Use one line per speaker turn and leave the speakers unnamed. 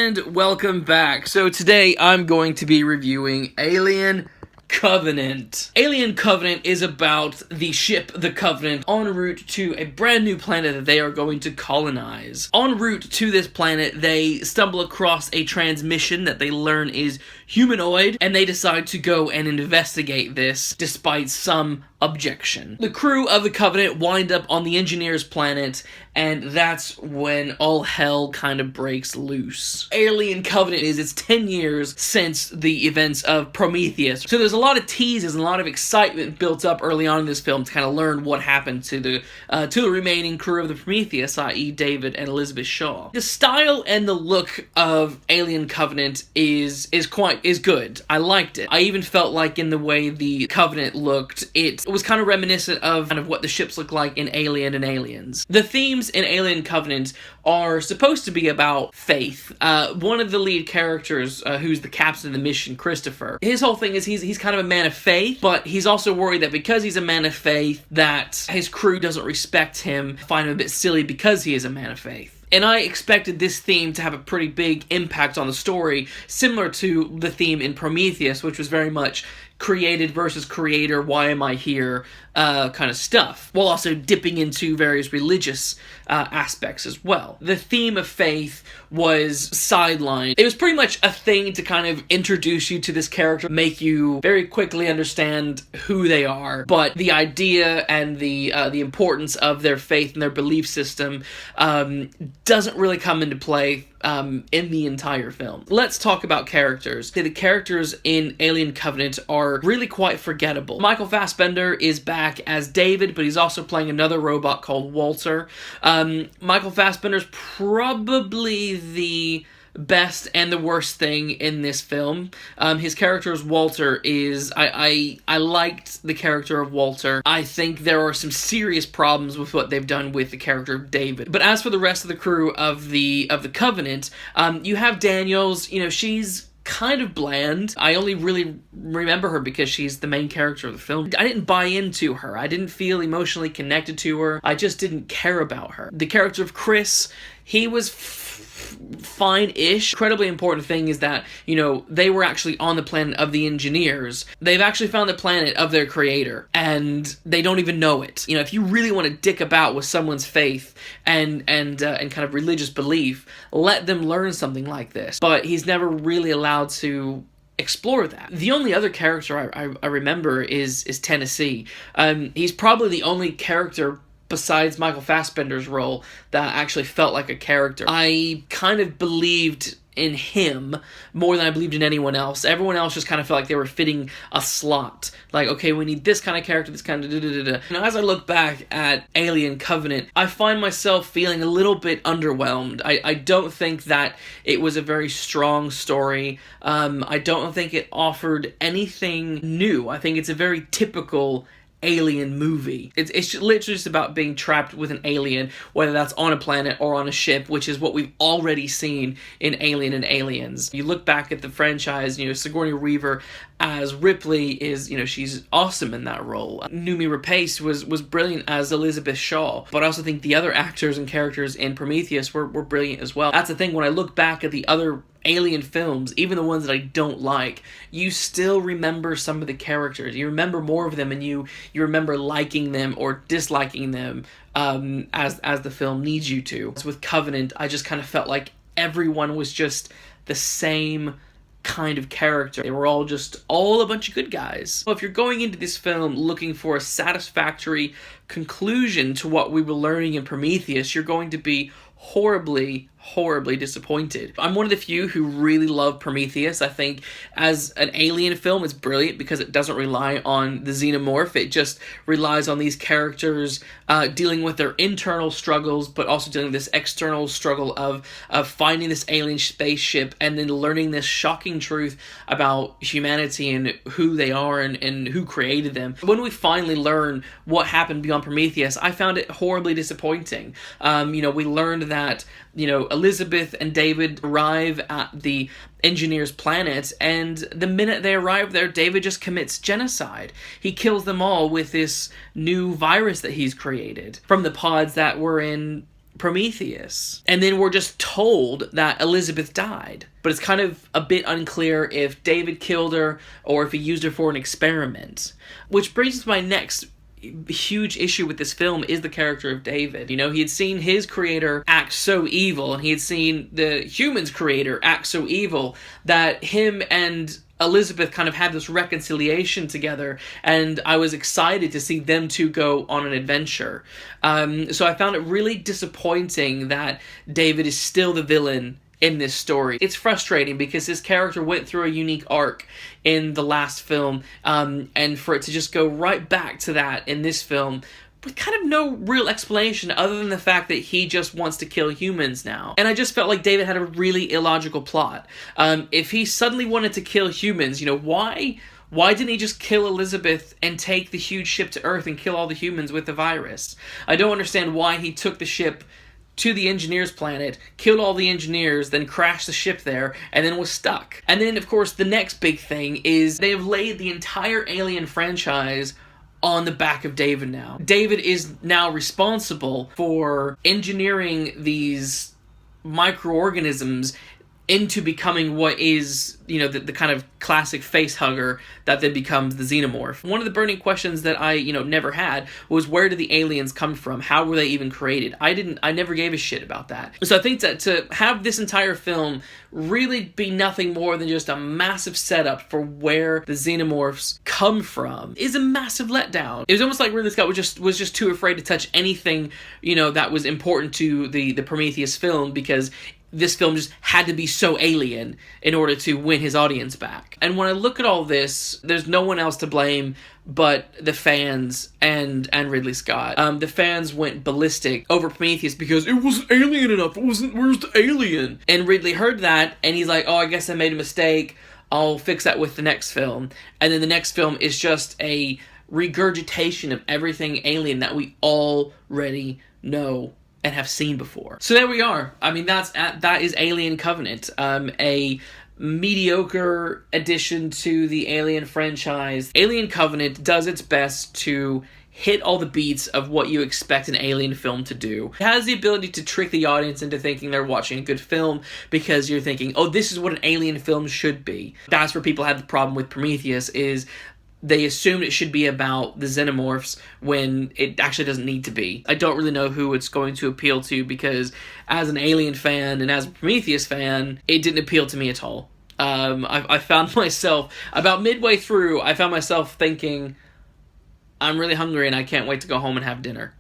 And welcome back. So today I'm going to be reviewing Alien Covenant. Alien Covenant is about the ship, the Covenant, en route to a brand new planet that they are going to colonize. En route to this planet, they stumble across a transmission that they learn is humanoid, and they decide to go and investigate this despite some objection. The crew of the Covenant wind up on the engineer's planet, and that's when all hell kind of breaks loose. Alien Covenant it's 10 years since the events of Prometheus. So there's a lot of teases and a lot of excitement built up early on in this film to kind of learn what happened to the remaining crew of the Prometheus, i.e. David and Elizabeth Shaw. The style and the look of Alien Covenant is good. I liked it. I even felt like in the way the Covenant looked, it was kind of reminiscent of what the ships look like in Alien and Aliens. The themes in Alien Covenant are supposed to be about faith. One of the lead characters, who's the captain of the mission, Christopher, his whole thing is he's kind of a man of faith, but he's also worried that because he's a man of faith, that his crew doesn't respect him, find him a bit silly because he is a man of faith. And I expected this theme to have a pretty big impact on the story, similar to the theme in Prometheus, which was very much created versus creator, why am I here, kind of stuff, while also dipping into various religious aspects as well. The theme of faith was sidelined. It was pretty much a thing to kind of introduce you to this character, make you very quickly understand who they are, but the idea and the importance of their faith and their belief system doesn't really come into play in the entire film. Let's talk about characters. The characters in Alien Covenant are really quite forgettable. Michael Fassbender is back as David, but he's also playing another robot called Walter. Michael Fassbender's probably the best and the worst thing in this film. His character as Walter is... I liked the character of Walter. I think there are some serious problems with what they've done with the character of David. But as for the rest of the crew of the Covenant, you have Daniels. You know, she's kind of bland. I only really remember her because she's the main character of the film. I didn't buy into her. I didn't feel emotionally connected to her. I just didn't care about her. The character of Chris, he was fine-ish. Incredibly important thing is that, you know, they were actually on the planet of the engineers. They've actually found the planet of their creator, and they don't even know it. You know, if you really want to dick about with someone's faith and kind of religious belief, let them learn something like this. But he's never really allowed to explore that. The only other character I remember is Tennessee. He's probably the only character besides Michael Fassbender's role that actually felt like a character. I kind of believed in him more than I believed in anyone else. Everyone else just kind of felt like they were fitting a slot. Like, okay, we need this kind of character, this kind of da-da-da-da. You know, as I look back at Alien Covenant, I find myself feeling a little bit underwhelmed. I don't think that it was a very strong story. I don't think it offered anything new. I think it's a very typical alien movie. It's literally just about being trapped with an alien, whether that's on a planet or on a ship, which is what we've already seen in Alien and Aliens. You look back at the franchise, you know, Sigourney Weaver as Ripley is, you know, she's awesome in that role. Noomi Rapace was brilliant as Elizabeth Shaw, but I also think the other actors and characters in Prometheus were brilliant as well. That's the thing, when I look back at the other Alien films, even the ones that I don't like, you still remember some of the characters. You remember more of them, and you remember liking them or disliking them as the film needs you to. So with Covenant, I just kind of felt like everyone was just the same kind of character. They were all a bunch of good guys. Well, if you're going into this film looking for a satisfactory conclusion to what we were learning in Prometheus, you're going to be horribly disappointed. I'm one of the few who really love Prometheus. I think as an alien film, it's brilliant because it doesn't rely on the xenomorph. It just relies on these characters dealing with their internal struggles, but also dealing with this external struggle of finding this alien spaceship and then learning this shocking truth about humanity and who they are and who created them. When we finally learn what happened beyond Prometheus, I found it horribly disappointing. You know, we learned that, you know, Elizabeth and David arrive at the engineer's planet, and the minute they arrive there, David just commits genocide. He kills them all with this new virus that he's created from the pods that were in Prometheus. And then we're just told that Elizabeth died. But it's kind of a bit unclear if David killed her or if he used her for an experiment. Which brings us to my next huge issue with this film is the character of David. You know, he had seen his creator act so evil, and he had seen the humans' creator act so evil, that him and Elizabeth kind of had this reconciliation together, and I was excited to see them two go on an adventure. So I found it really disappointing that David is still the villain in this story. It's frustrating because his character went through a unique arc in the last film, and for it to just go right back to that in this film with kind of no real explanation other than the fact that he just wants to kill humans now. And I just felt like David had a really illogical plot. If he suddenly wanted to kill humans, you know, why didn't he just kill Elizabeth and take the huge ship to Earth and kill all the humans with the virus? I don't understand why he took the ship to the engineers' planet, killed all the engineers, then crashed the ship there, and then was stuck. And then, of course, the next big thing is they have laid the entire Alien franchise on the back of David now. David is now responsible for engineering these microorganisms into becoming what is, you know, the kind of classic face hugger that then becomes the xenomorph. One of the burning questions that I, never had was, where did the aliens come from? How were they even created? I never gave a shit about that. So I think that to have this entire film really be nothing more than just a massive setup for where the xenomorphs come from is a massive letdown. It was almost like Ridley Scott was just too afraid to touch anything, that was important to the Prometheus film, because this film just had to be so alien in order to win his audience back. And when I look at all this, there's no one else to blame but the fans and Ridley Scott. The fans went ballistic over Prometheus because it wasn't alien enough. Where's the alien? And Ridley heard that, and he's like, oh, I guess I made a mistake. I'll fix that with the next film. And then the next film is just a regurgitation of everything alien that we already know and have seen before. So there we are. I mean, that is Alien Covenant, a mediocre addition to the Alien franchise. Alien Covenant does its best to hit all the beats of what you expect an Alien film to do. It has the ability to trick the audience into thinking they're watching a good film because you're thinking, oh, this is what an Alien film should be. That's where people had the problem with Prometheus, is they assumed it should be about the xenomorphs when it actually doesn't need to be. I don't really know who it's going to appeal to, because as an Alien fan and as a Prometheus fan, it didn't appeal to me at all. I found myself, about midway through, thinking, I'm really hungry and I can't wait to go home and have dinner.